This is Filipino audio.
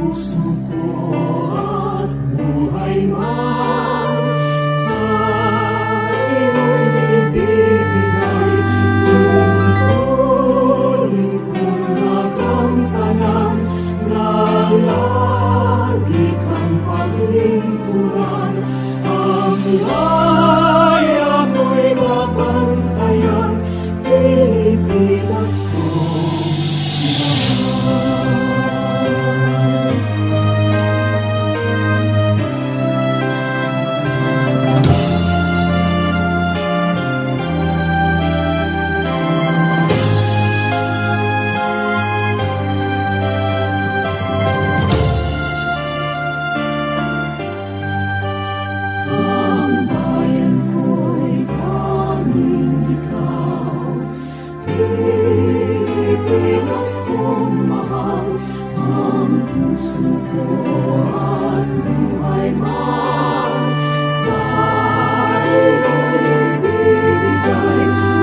puso ko at buhay man sa iyo'y ibibigay. Tungkulin kong nagampanan na lagi kang paglingkuran. Ang buhay ako'y babantayan, Pilipinas ko. Pilipinas kong mahal, ang puso ko at buhay man sa iyo'y ibibigay.